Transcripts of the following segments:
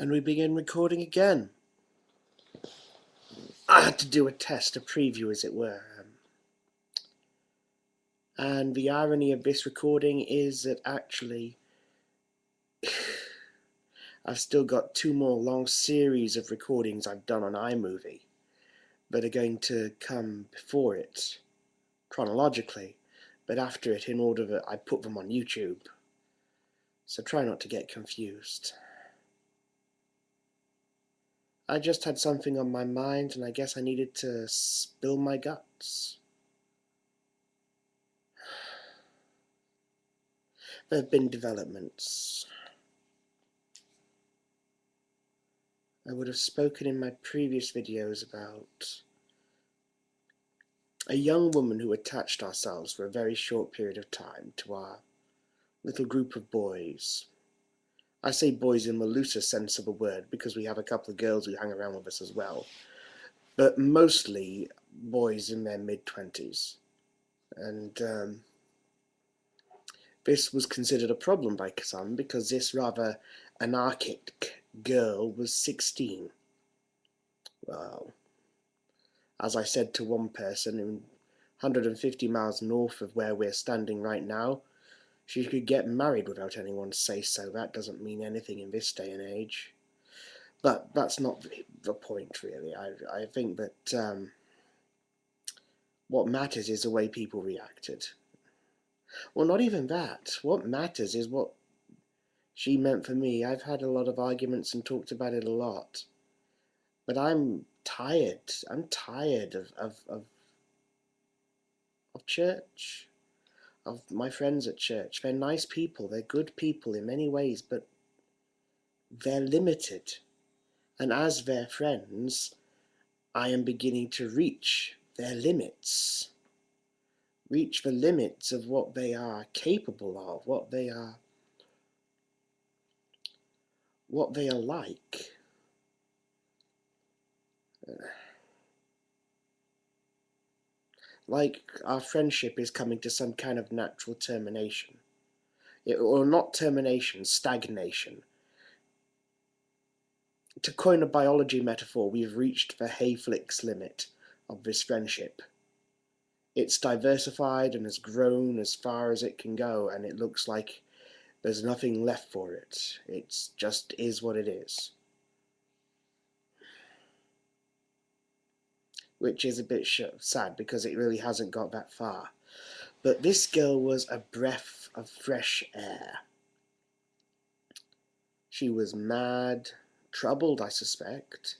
And we begin recording again. I had to do a test, a preview as it were. And the irony of this recording is that actually I've still got 2 more long series of recordings I've done on iMovie that are going to come before it, chronologically, but after it in order that I put them on YouTube. So try not to get confused. I just had something on my mind and I guess I needed to spill my guts. There have been developments. I would have spoken in my previous videos about a young woman who attached ourselves for a very short period of time to our little group of boys. I say boys in the looser sense of the word because we have a couple of girls who hang around with us as well, but mostly boys in their mid-20s. And this was considered a problem by some because this rather anarchic girl was 16. Well, as I said to one person, in 150 miles north of where we're standing right now, she could get married without anyone say so. That doesn't mean anything in this day and age. But that's not the point, really. I think that what matters is the way people reacted. Well, not even that. What matters is what she meant for me. I've had a lot of arguments and talked about it a lot. But I'm tired. I'm tired of church. Of my friends at church. They're nice people. They're good people in many ways, but they're limited. And as their friends, I am beginning to reach their limits. Reach the limits of what they are capable of, what they are like. Like our friendship is coming to some kind of natural termination. Or not termination, stagnation. To coin a biology metaphor, we've reached the Hayflick's limit of this friendship. It's diversified and has grown as far as it can go, and it looks like there's nothing left for it. It just is what it is. Which is a bit sad because it really hasn't got that far. But this girl was a breath of fresh air. She was mad, troubled, I suspect,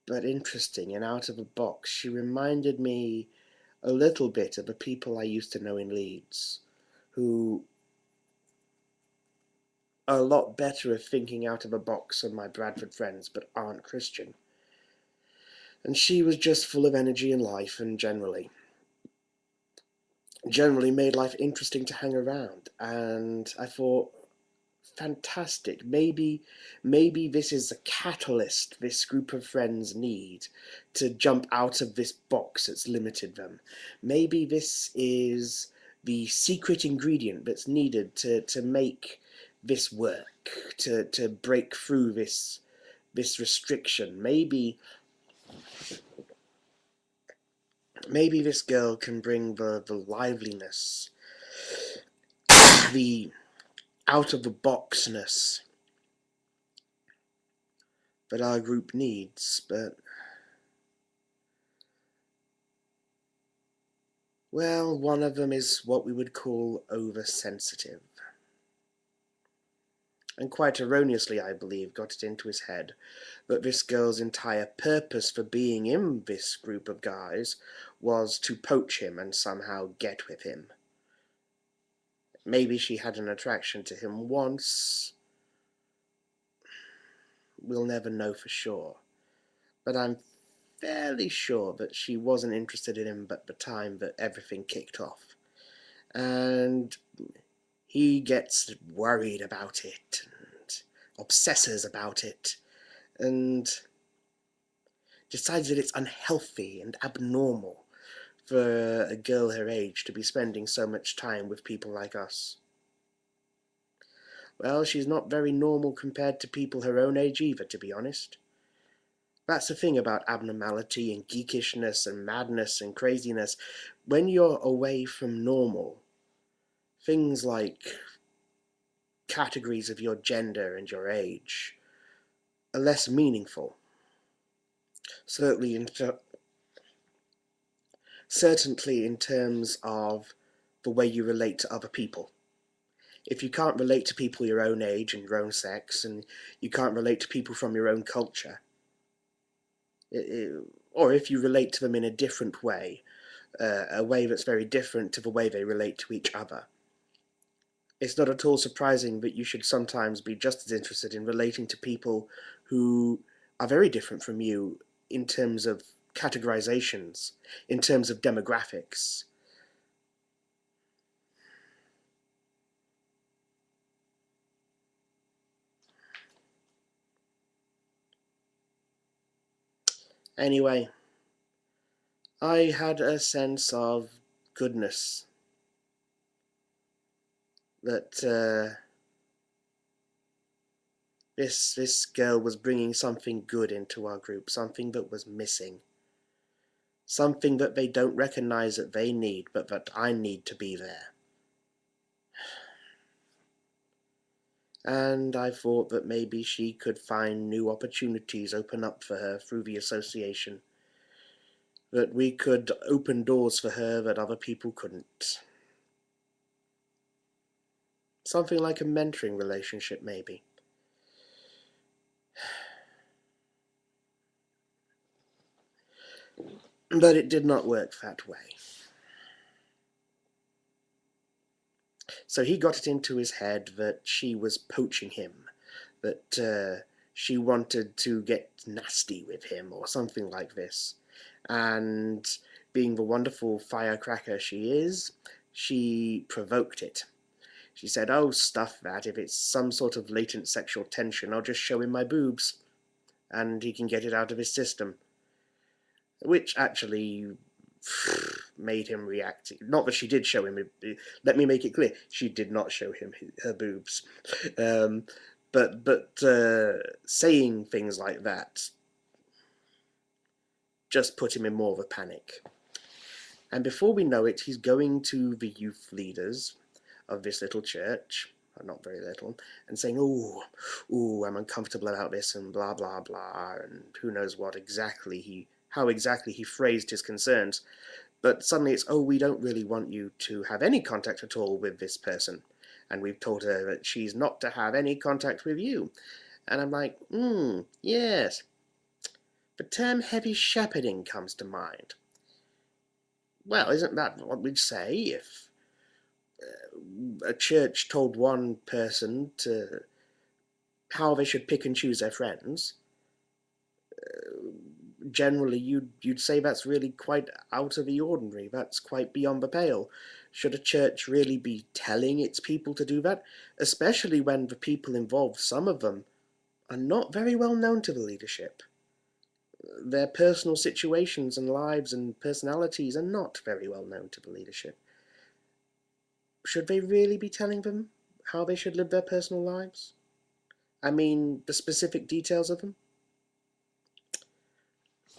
but interesting and out of the box. She reminded me a little bit of the people I used to know in Leeds, who are a lot better at thinking out of the box than my Bradford friends, but aren't Christian. And she was just full of energy and life, and generally made life interesting to hang around. And I thought, fantastic. Maybe this is the catalyst this group of friends need to jump out of this box that's limited them. Maybe this is the secret ingredient that's needed to make this work, to break through this restriction. Maybe this girl can bring the liveliness, the out-of-the-boxness that our group needs, but, well, one of them is what we would call oversensitive. And quite erroneously, I believe, got it into his head that this girl's entire purpose for being in this group of guys was to poach him and somehow get with him. Maybe she had an attraction to him once. We'll never know for sure. But I'm fairly sure that she wasn't interested in him at the time that everything kicked off. And he gets worried about it and obsesses about it and decides that it's unhealthy and abnormal for a girl her age to be spending so much time with people like us. Well, she's not very normal compared to people her own age either, to be honest. That's the thing about abnormality and geekishness and madness and craziness. When you're away from normal, things like categories of your gender and your age are less meaningful. Certainly in terms of the way you relate to other people. If you can't relate to people your own age and your own sex, and you can't relate to people from your own culture, or if you relate to them in a different way, a way that's very different to the way they relate to each other, it's not at all surprising that you should sometimes be just as interested in relating to people who are very different from you in terms of categorizations, in terms of demographics. Anyway, I had a sense of goodness that this girl was bringing something good into our group, something that was missing, something that they don't recognize that they need, but that I need to be there. And I thought that maybe she could find new opportunities open up for her through the association, that we could open doors for her that other people couldn't. Something like a mentoring relationship, maybe. But it did not work that way. So he got it into his head that she was poaching him, that she wanted to get nasty with him or something like this. And being the wonderful firecracker she is, she provoked it. She said, "Oh, stuff that. If it's some sort of latent sexual tension, I'll just show him my boobs, and he can get it out of his system." Which actually made him react. Not that she did show him. Let me make it clear: she did not show him her boobs. Um, but saying things like that just put him in more of a panic. And before we know it, he's going to the youth leaders of this little church, not very little, and saying, "Oh, I'm uncomfortable about this," and blah blah blah, and who knows what exactly how exactly he phrased his concerns. But suddenly it's, "Oh, we don't really want you to have any contact at all with this person, and we've told her that she's not to have any contact with you." And I'm like, yes. The term heavy shepherding comes to mind. Well, isn't that what we'd say if a church told one person to how they should pick and choose their friends? Generally, you'd say that's really quite out of the ordinary. That's quite beyond the pale. Should a church really be telling its people to do that? Especially when the people involved, some of them, are not very well known to the leadership. Their personal situations and lives and personalities are not very well known to the leadership. Should they really be telling them how they should live their personal lives? I mean, the specific details of them?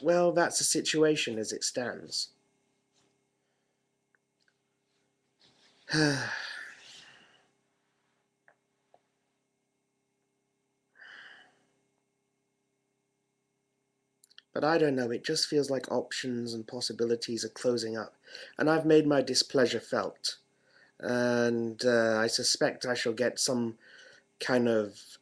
Well, that's the situation as it stands. But I don't know, it just feels like options and possibilities are closing up, and I've made my displeasure felt. And I suspect I shall get some kind of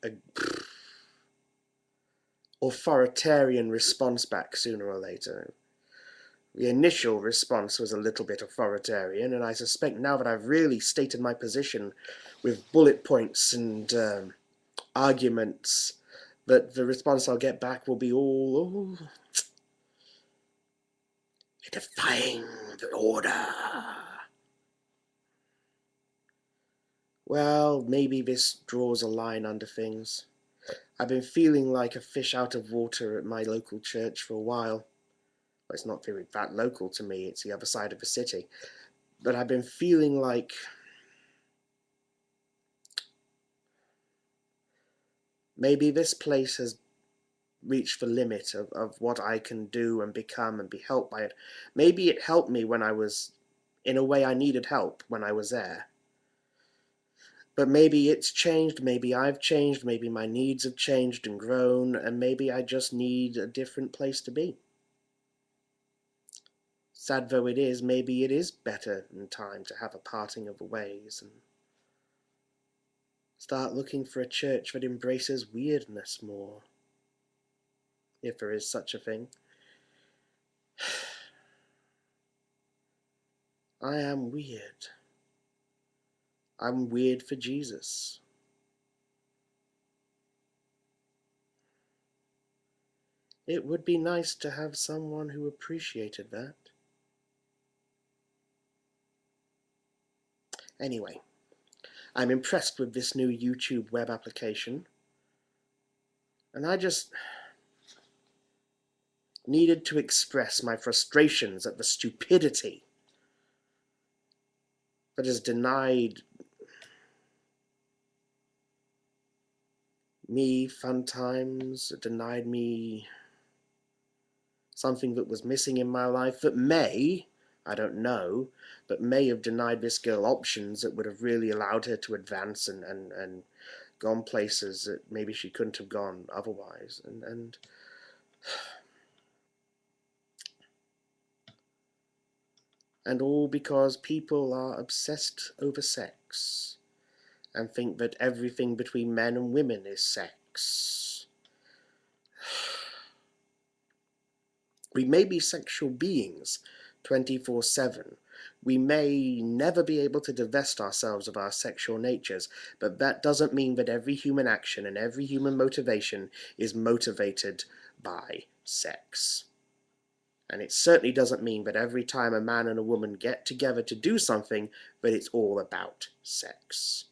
authoritarian response back sooner or later. The initial response was a little bit authoritarian, and I suspect now that I've really stated my position with bullet points and arguments, that the response I'll get back will be all, "Oh, you're defying the order." Well, maybe this draws a line under things. I've been feeling like a fish out of water at my local church for a while. Well, it's not very that local to me, it's the other side of the city. But I've been feeling like Maybe this place has reached the limit of what I can do and become and be helped by it. Maybe it helped me when I was, in a way I needed help when I was there. But maybe it's changed, maybe I've changed, maybe my needs have changed and grown, and maybe I just need a different place to be. Sad though it is, maybe it is better in time to have a parting of the ways and start looking for a church that embraces weirdness more, if there is such a thing. I am weird. I'm weird for Jesus. It would be nice to have someone who appreciated that. Anyway, I'm impressed with this new YouTube web application, and I just needed to express my frustrations at the stupidity that has denied me fun times, denied me something that was missing in my life that may, I don't know, but may have denied this girl options that would have really allowed her to advance and gone places that maybe she couldn't have gone otherwise. And all because people are obsessed over sex and think that everything between men and women is sex. We may be sexual beings 24/7. We may never be able to divest ourselves of our sexual natures, but that doesn't mean that every human action and every human motivation is motivated by sex. And it certainly doesn't mean that every time a man and a woman get together to do something, that it's all about sex.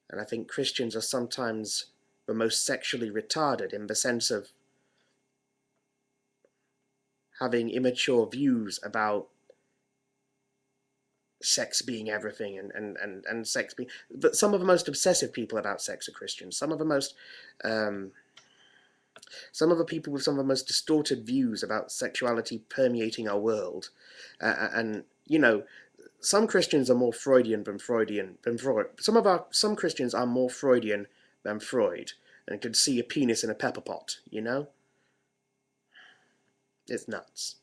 And I think Christians are sometimes the most sexually retarded in the sense of having immature views about sex being everything and sex being... But some of the most obsessive people about sex are Christians. Some of the people with some of the most distorted views about sexuality permeating our world. And, you know, some Christians are more Freudian than Freud. Some Christians are more Freudian than Freud and could see a penis in a pepper pot, you know? It's nuts.